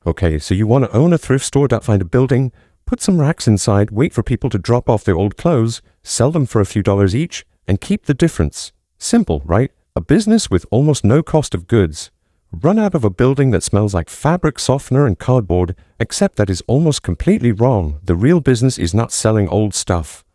Okay, so you want to own a thrift store, find a building, put some racks inside, wait for people to drop off their old clothes, sell them for a few dollars each, and keep the difference. Simple, right? A business with almost no cost of goods. Run out of a building that smells like fabric softener and cardboard, except that is almost completely wrong. The real business is not selling old stuff.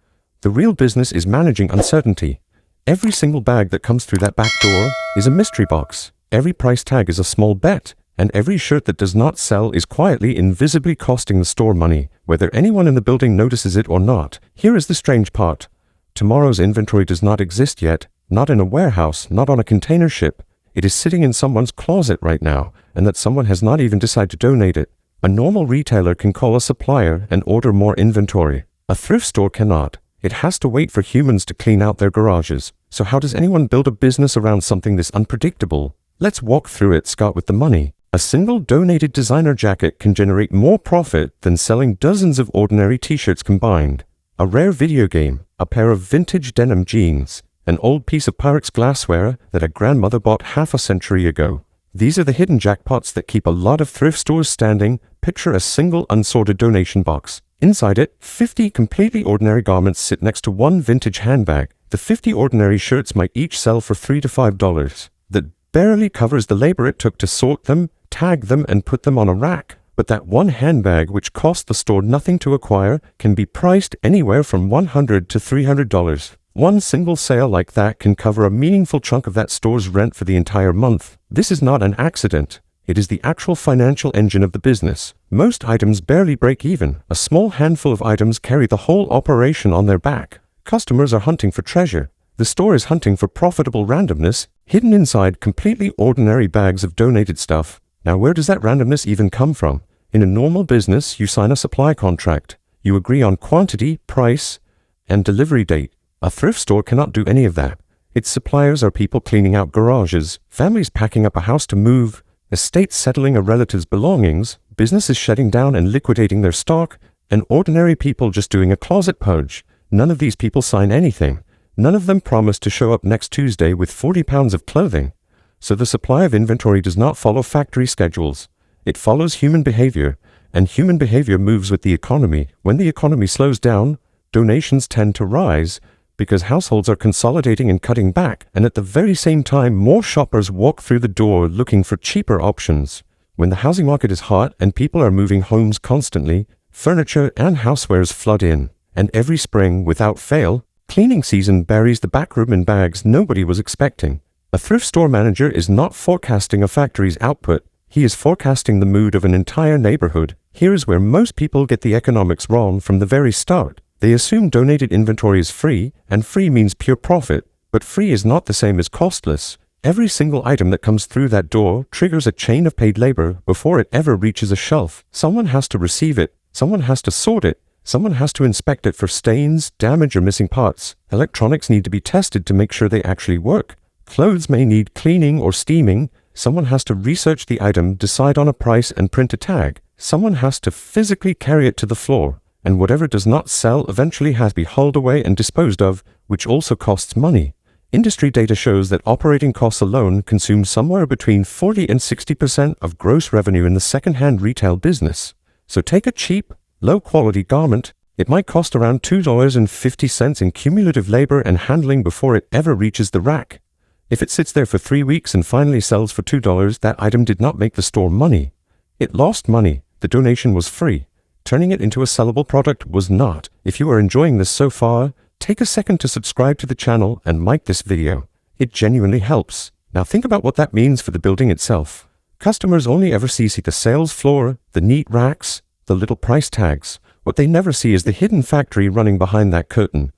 The real business is managing uncertainty. Every single bag that comes through that back door is a mystery box. Every price tag is a small bet, and every shirt that does not sell is quietly, invisibly costing the store money, whether anyone in the building notices it or not. Here is the strange part. Tomorrow's inventory does not exist yet, not in a warehouse, not on a container ship. It is sitting in someone's closet right now, and that someone has not even decided to donate it. A normal retailer can call a supplier and order more inventory. A thrift store cannot. It has to wait for humans to clean out their garages. So how does anyone build a business around something this unpredictable? Let's walk through it. Start with the money. A single donated designer jacket can generate more profit than selling dozens of ordinary t-shirts combined. A rare video game, a pair of vintage denim jeans, an old piece of Pyrex glassware that a grandmother bought half a century ago. These are the hidden jackpots that keep a lot of thrift stores standing. Picture a single unsorted donation box. Inside it, 50 completely ordinary garments sit next to one vintage handbag. The 50 ordinary shirts might each sell for $3 to $5. That barely covers the labor it took to sort them, tag them, and put them on a rack. But that one handbag, which cost the store nothing to acquire, can be priced anywhere from $100 to $300. One single sale like that can cover a meaningful chunk of that store's rent for the entire month. This is not an accident. It is the actual financial engine of the business. Most items barely break even. A small handful of items carry the whole operation on their back. Customers are hunting for treasure. The store is hunting for profitable randomness, hidden inside completely ordinary bags of donated stuff. Now, where does that randomness even come from? In a normal business, you sign a supply contract. You agree on quantity, price, and delivery date. A thrift store cannot do any of that. Its suppliers are people cleaning out garages, families packing up a house to move, estates settling a relative's belongings, businesses shutting down and liquidating their stock, and ordinary people just doing a closet purge. None of these people sign anything. None of them promise to show up next Tuesday with 40 pounds of clothing. So the supply of inventory does not follow factory schedules. It follows human behavior, and human behavior moves with the economy. When the economy slows down, donations tend to rise, because households are consolidating and cutting back, and at the very same time, more shoppers walk through the door looking for cheaper options. When the housing market is hot and people are moving homes constantly, furniture and housewares flood in. And every spring, without fail, cleaning season buries the backroom in bags nobody was expecting. A thrift store manager is not forecasting a factory's output. He is forecasting the mood of an entire neighborhood. Here is where most people get the economics wrong from the very start. They assume donated inventory is free, and free means pure profit, but free is not the same as costless. Every single item that comes through that door triggers a chain of paid labor before it ever reaches a shelf. Someone has to receive it, someone has to sort it, someone has to inspect it for stains, damage, or missing parts. Electronics need to be tested to make sure they actually work. Clothes may need cleaning or steaming. Someone has to research the item, decide on a price, and print a tag. Someone has to physically carry it to the floor. And whatever does not sell eventually has to be hauled away and disposed of, which also costs money. Industry data shows that operating costs alone consume somewhere between 40 and 60% of gross revenue in the secondhand retail business. So take a cheap, low-quality garment. It might cost around $2.50 in cumulative labor and handling before it ever reaches the rack. If it sits there for 3 weeks and finally sells for $2, that item did not make the store money. It lost money. The donation was free. Turning it into a sellable product was not. If you are enjoying this so far, take a second to subscribe to the channel and like this video. It genuinely helps. Now think about what that means for the building itself. Customers only ever see the sales floor, the neat racks, the little price tags. What they never see is the hidden factory running behind that curtain.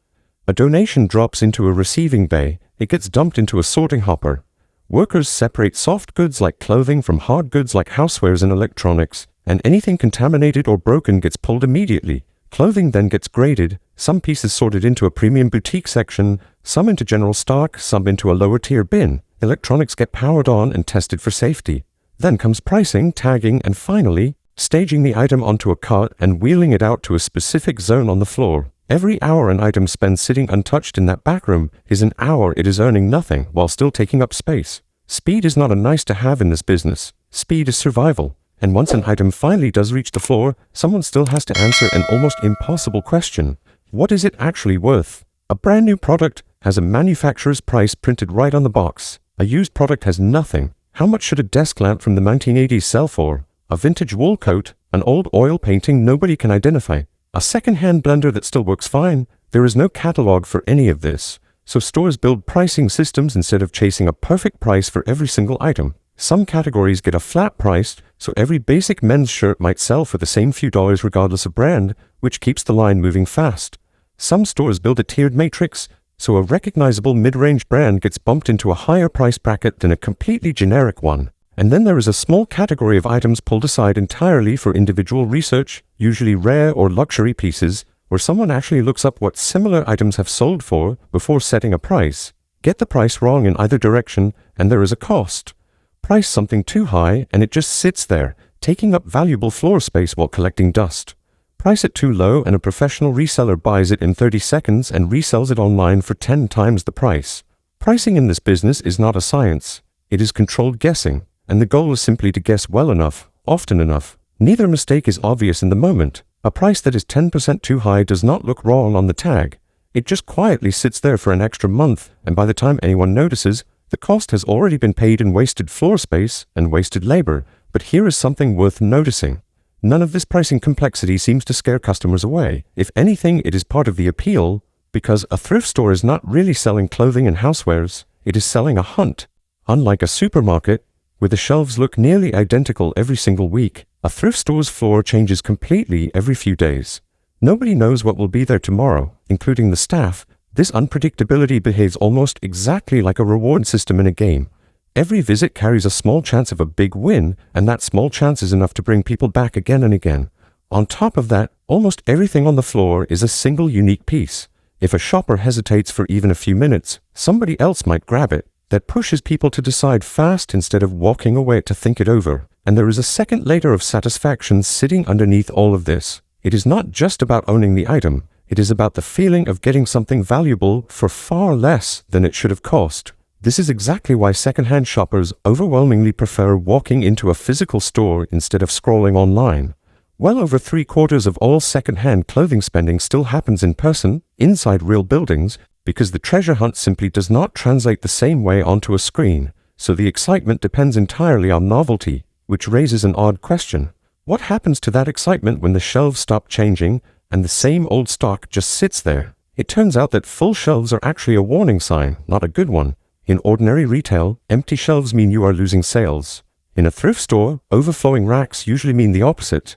A donation drops into a receiving bay. It gets dumped into a sorting hopper. Workers separate soft goods like clothing from hard goods like housewares and electronics. And anything contaminated or broken gets pulled immediately. Clothing then gets graded, some pieces sorted into a premium boutique section, some into general stock, some into a lower tier bin. Electronics get powered on and tested for safety. Then comes pricing, tagging, and finally, staging the item onto a cart and wheeling it out to a specific zone on the floor. Every hour an item spends sitting untouched in that back room is an hour it is earning nothing while still taking up space. Speed is not a nice to have in this business. Speed is survival. And once an item finally does reach the floor, someone still has to answer an almost impossible question. What is it actually worth? A brand new product has a manufacturer's price printed right on the box. A used product has nothing. How much should a desk lamp from the 1980s sell for? A vintage wool coat? An old oil painting nobody can identify? A second-hand blender that still works fine? There is no catalog for any of this. So stores build pricing systems instead of chasing a perfect price for every single item. Some categories get a flat price, so every basic men's shirt might sell for the same few dollars regardless of brand, which keeps the line moving fast. Some stores build a tiered matrix, so a recognizable mid-range brand gets bumped into a higher price bracket than a completely generic one. And then there is a small category of items pulled aside entirely for individual research, usually rare or luxury pieces, where someone actually looks up what similar items have sold for before setting a price. Get the price wrong in either direction, and there is a cost. Price something too high, and it just sits there, taking up valuable floor space while collecting dust. Price it too low, and a professional reseller buys it in 30 seconds and resells it online for 10 times the price. Pricing in this business is not a science. It is controlled guessing, and the goal is simply to guess well enough, often enough. Neither mistake is obvious in the moment. A price that is 10% too high does not look wrong on the tag. It just quietly sits there for an extra month, and by the time anyone notices, the cost has already been paid in wasted floor space and wasted labor. But here is something worth noticing. None of this pricing complexity seems to scare customers away. If anything, it is part of the appeal, because a thrift store is not really selling clothing and housewares, it is selling a hunt. Unlike a supermarket, where the shelves look nearly identical every single week, a thrift store's floor changes completely every few days. Nobody knows what will be there tomorrow, including the staff. This unpredictability behaves almost exactly like a reward system in a game. Every visit carries a small chance of a big win, and that small chance is enough to bring people back again and again. On top of that, almost everything on the floor is a single unique piece. If a shopper hesitates for even a few minutes, somebody else might grab it. That pushes people to decide fast instead of walking away to think it over. And there is a second layer of satisfaction sitting underneath all of this. It is not just about owning the item. It is about the feeling of getting something valuable for far less than it should have cost. This is exactly why secondhand shoppers overwhelmingly prefer walking into a physical store instead of scrolling online. Well over 3/4 of all secondhand clothing spending still happens in person, inside real buildings, because the treasure hunt simply does not translate the same way onto a screen. So the excitement depends entirely on novelty, which raises an odd question. What happens to that excitement when the shelves stop changing and the same old stock just sits there? It turns out that full shelves are actually a warning sign, not a good one. In ordinary retail, empty shelves mean you are losing sales. In a thrift store, overflowing racks usually mean the opposite.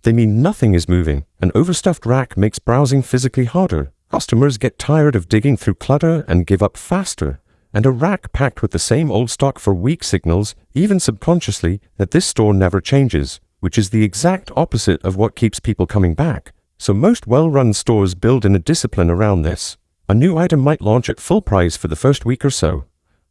They mean nothing is moving. An overstuffed rack makes browsing physically harder. Customers get tired of digging through clutter and give up faster. And a rack packed with the same old stock for weeks signals, even subconsciously, that this store never changes, which is the exact opposite of what keeps people coming back. So most well-run stores build in a discipline around this. A new item might launch at full price for the first week or so.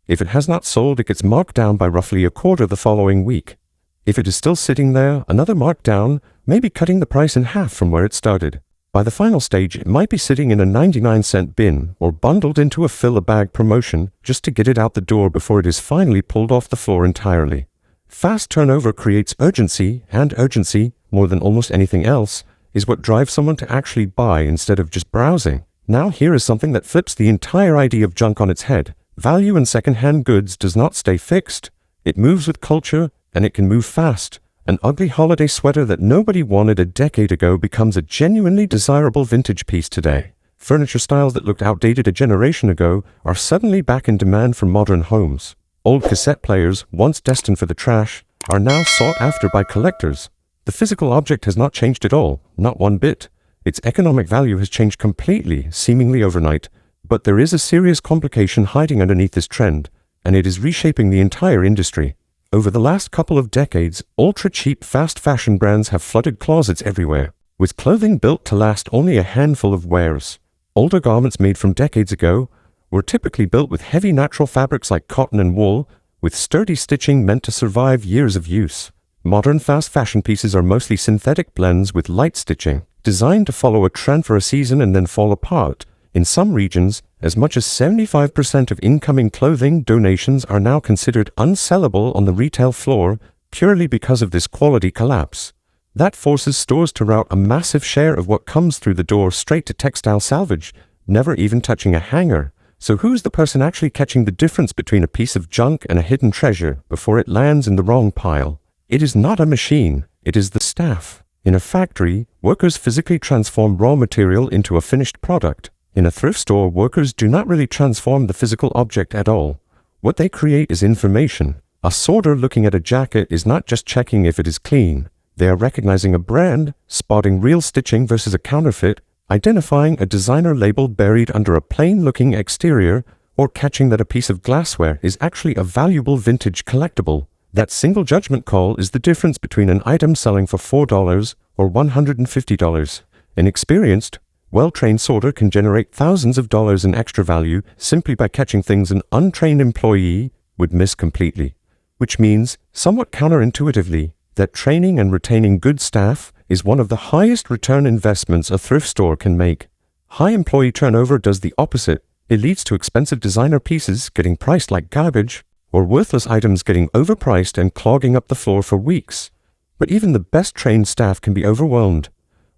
If it has not sold, it gets marked down by roughly a quarter the following week. If it is still sitting there, another markdown, maybe cutting the price in half from where it started. By the final stage, it might be sitting in a 99-cent bin or bundled into a fill-a-bag promotion just to get it out the door before it is finally pulled off the floor entirely. Fast turnover creates urgency, and urgency, more than almost anything else, is what drives someone to actually buy instead of just browsing. Now here is something that flips the entire idea of junk on its head. Value in second-hand goods does not stay fixed. It moves with culture, and it can move fast. An ugly holiday sweater that nobody wanted a decade ago becomes a genuinely desirable vintage piece today. Furniture styles that looked outdated a generation ago are suddenly back in demand for modern homes. Old cassette players, once destined for the trash, are now sought after by collectors. The physical object has not changed at all, not one bit. Its economic value has changed completely, seemingly overnight. But there is a serious complication hiding underneath this trend, and it is reshaping the entire industry. Over the last couple of decades, ultra-cheap fast fashion brands have flooded closets everywhere, with clothing built to last only a handful of wears. Older garments made from decades ago were typically built with heavy natural fabrics like cotton and wool, with sturdy stitching meant to survive years of use. Modern fast fashion pieces are mostly synthetic blends with light stitching, designed to follow a trend for a season and then fall apart. In some regions, as much as 75% of incoming clothing donations are now considered unsellable on the retail floor purely because of this quality collapse. That forces stores to route a massive share of what comes through the door straight to textile salvage, never even touching a hanger. So who's the person actually catching the difference between a piece of junk and a hidden treasure before it lands in the wrong pile? It is not a machine, it is the staff. In a factory, workers physically transform raw material into a finished product. In a thrift store, workers do not really transform the physical object at all. What they create is information. A sorter looking at a jacket is not just checking if it is clean. They are recognizing a brand, spotting real stitching versus a counterfeit, identifying a designer label buried under a plain-looking exterior, or catching that a piece of glassware is actually a valuable vintage collectible. That single judgment call is the difference between an item selling for $4 or $150. An experienced, well-trained sorter can generate thousands of dollars in extra value simply by catching things an untrained employee would miss completely. Which means, somewhat counterintuitively, that training and retaining good staff is one of the highest return investments a thrift store can make. High employee turnover does the opposite. It leads to expensive designer pieces getting priced like garbage, or worthless items getting overpriced and clogging up the floor for weeks. But even the best trained staff can be overwhelmed.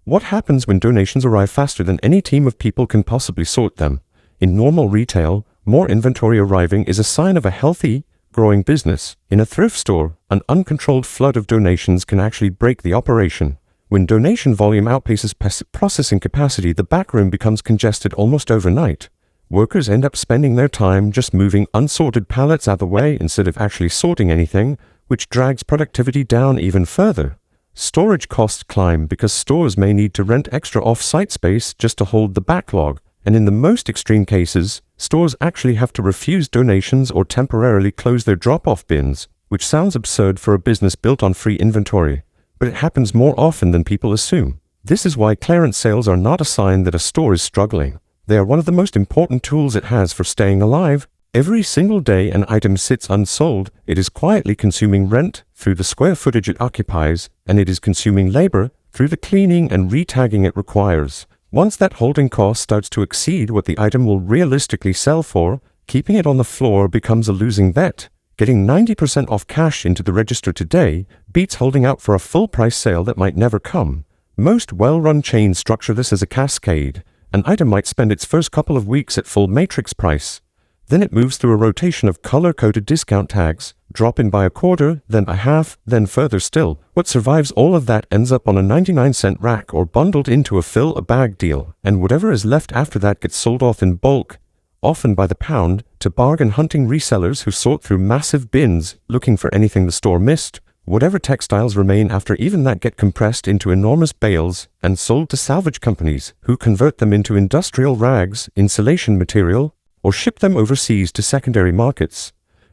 What happens when donations arrive faster than any team of people can possibly sort them? In normal retail, more inventory arriving is a sign of a healthy, growing business. In a thrift store, an uncontrolled flood of donations can actually break the operation. When donation volume outpaces processing capacity, the backroom becomes congested almost overnight. Workers end up spending their time just moving unsorted pallets out of the way instead of actually sorting anything, which drags productivity down even further. Storage costs climb because stores may need to rent extra off-site space just to hold the backlog, and in the most extreme cases, stores actually have to refuse donations or temporarily close their drop-off bins, which sounds absurd for a business built on free inventory. But it happens more often than people assume. This is why clearance sales are not a sign that a store is struggling. They are one of the most important tools it has for staying alive. Every single day an item sits unsold, it is quietly consuming rent through the square footage it occupies, and it is consuming labor through the cleaning and retagging it requires. Once that holding cost starts to exceed what the item will realistically sell for, keeping it on the floor becomes a losing bet. Getting 90% off cash into the register today beats holding out for a full-price sale that might never come. Most well-run chains structure this as a cascade. An item might spend its first couple of weeks at full matrix price. Then it moves through a rotation of color-coded discount tags, drop in by a quarter, then a half, then further still. What survives all of that ends up on a 99-cent rack or bundled into a fill-a-bag deal, and whatever is left after that gets sold off in bulk, often by the pound, to bargain-hunting resellers who sort through massive bins looking for anything the store missed. Whatever textiles remain after even that get compressed into enormous bales and sold to salvage companies who convert them into industrial rags, insulation material, or ship them overseas to secondary markets.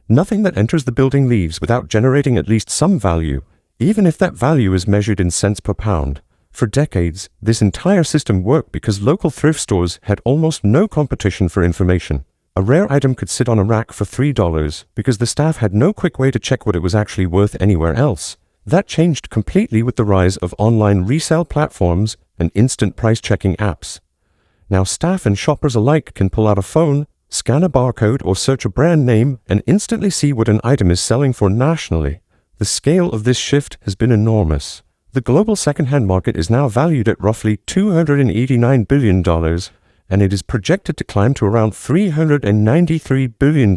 Nothing that enters the building leaves without generating at least some value, even if that value is measured in cents per pound. For decades, this entire system worked because local thrift stores had almost no competition for information. A rare item could sit on a rack for $3 because the staff had no quick way to check what it was actually worth anywhere else. That changed completely with the rise of online resale platforms and instant price-checking apps. Now staff and shoppers alike can pull out a phone, scan a barcode, or search a brand name and instantly see what an item is selling for nationally. The scale of this shift has been enormous. The global secondhand market is now valued at roughly $289 billion, and it is projected to climb to around $393 billion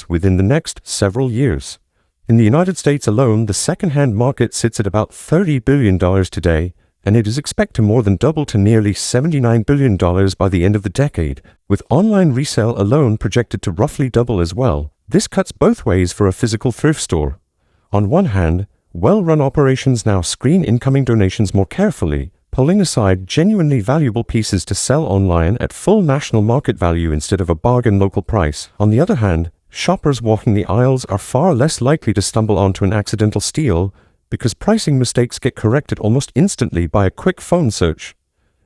within the next several years. In the United States alone, the secondhand market sits at about $30 billion today, and it is expected to more than double to nearly $79 billion by the end of the decade, with online resale alone projected to roughly double as well. This cuts both ways for a physical thrift store. On one hand, well-run operations now screen incoming donations more carefully, pulling aside genuinely valuable pieces to sell online at full national market value instead of a bargain local price. On the other hand, shoppers walking the aisles are far less likely to stumble onto an accidental steal because pricing mistakes get corrected almost instantly by a quick phone search.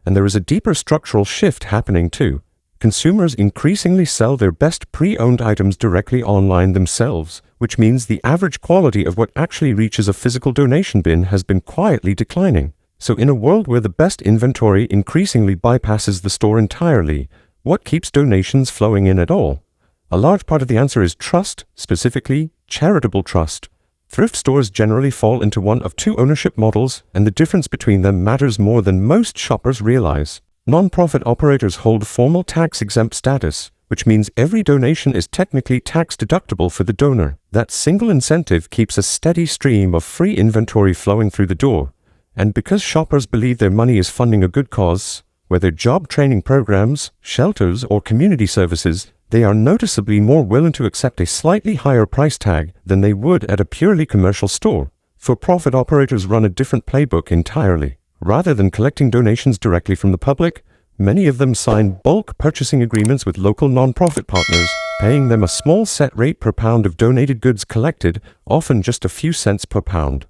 And there is a deeper structural shift happening too. Consumers increasingly sell their best pre-owned items directly online themselves, which means the average quality of what actually reaches a physical donation bin has been quietly declining. So in a world where the best inventory increasingly bypasses the store entirely, what keeps donations flowing in at all? A large part of the answer is trust, specifically charitable trust. Thrift stores generally fall into one of two ownership models, and the difference between them matters more than most shoppers realize. Non-profit operators hold formal tax-exempt status, which means every donation is technically tax-deductible for the donor. That single incentive keeps a steady stream of free inventory flowing through the door. And because shoppers believe their money is funding a good cause, whether job training programs, shelters, or community services, they are noticeably more willing to accept a slightly higher price tag than they would at a purely commercial store. For-profit operators run a different playbook entirely. Rather than collecting donations directly from the public, many of them sign bulk purchasing agreements with local nonprofit partners, paying them a small set rate per pound of donated goods collected, often just a few cents per pound.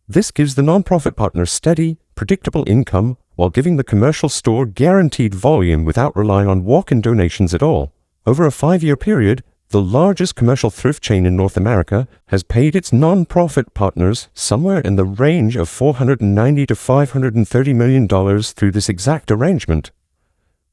This gives the nonprofit partner steady, predictable income while giving the commercial store guaranteed volume without relying on walk-in donations at all. Over a 5-year period, the largest commercial thrift chain in North America has paid its non-profit partners somewhere in the range of $490 to $530 million through this exact arrangement.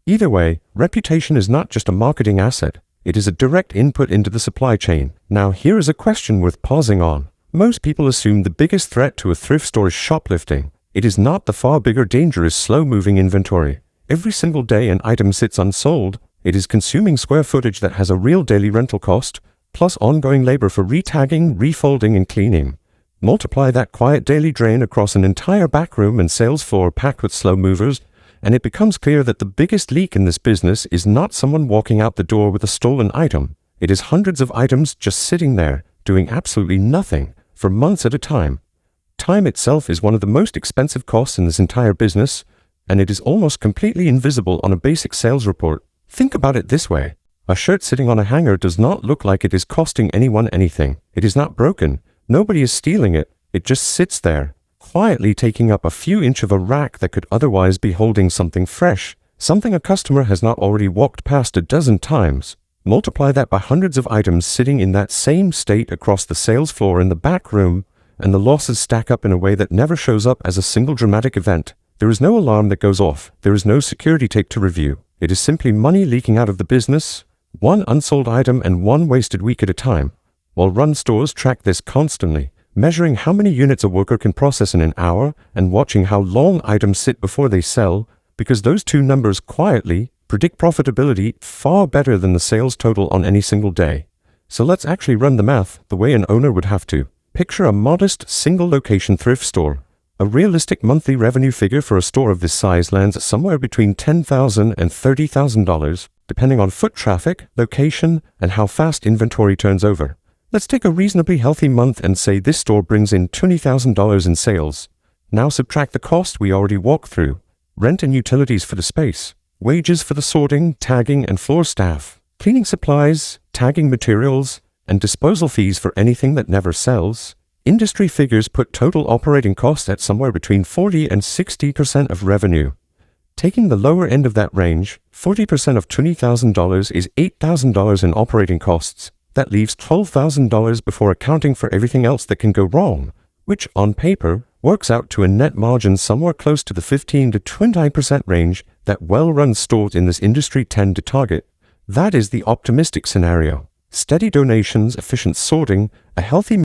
Either way, reputation is not just a marketing asset, it is a direct input into the supply chain. Now here is a question worth pausing on. Most people assume the biggest threat to a thrift store is shoplifting. It is not the far bigger danger is slow-moving inventory. Every single day an item sits unsold. It is consuming square footage that has a real daily rental cost, plus ongoing labor for retagging, refolding, and cleaning. Multiply that quiet daily drain across an entire backroom and sales floor packed with slow movers, and it becomes clear that the biggest leak in this business is not someone walking out the door with a stolen item. It is hundreds of items just sitting there, doing absolutely nothing, for months at a time. Time itself is one of the most expensive costs in this entire business, and it is almost completely invisible on a basic sales report. Think about it this way. A shirt sitting on a hanger does not look like it is costing anyone anything. It is not broken. Nobody is stealing it. It just sits there, quietly taking up a few inches of a rack that could otherwise be holding something fresh, something a customer has not already walked past a dozen times. Multiply that by hundreds of items sitting in that same state across the sales floor in the back room, and the losses stack up in a way that never shows up as a single dramatic event. There is no alarm that goes off. There is no security tape to review. It is simply money leaking out of the business, one unsold item and one wasted week at a time. Well-run stores track this constantly, measuring how many units a worker can process in an hour and watching how long items sit before they sell, because those two numbers quietly predict profitability far better than the sales total on any single day. So let's actually run the math the way an owner would have to. Picture a modest, single-location thrift store. A realistic monthly revenue figure for a store of this size lands somewhere between $10,000 and $30,000, depending on foot traffic, location, and how fast inventory turns over. Let's take a reasonably healthy month and say this store brings in $20,000 in sales. Now subtract the cost we already walked through. Rent and utilities for the space, wages for the sorting, tagging, and floor staff, cleaning supplies, tagging materials, and disposal fees for anything that never sells. Industry figures put total operating costs at somewhere between 40 and 60% of revenue. Taking the lower end of that range, 40% of $20,000 is $8,000 in operating costs. That leaves $12,000 before accounting for everything else that can go wrong, which on paper works out to a net margin somewhere close to the 15 to 20% range that well-run stores in this industry tend to target. That is the optimistic scenario. Steady donations, efficient sorting, a healthy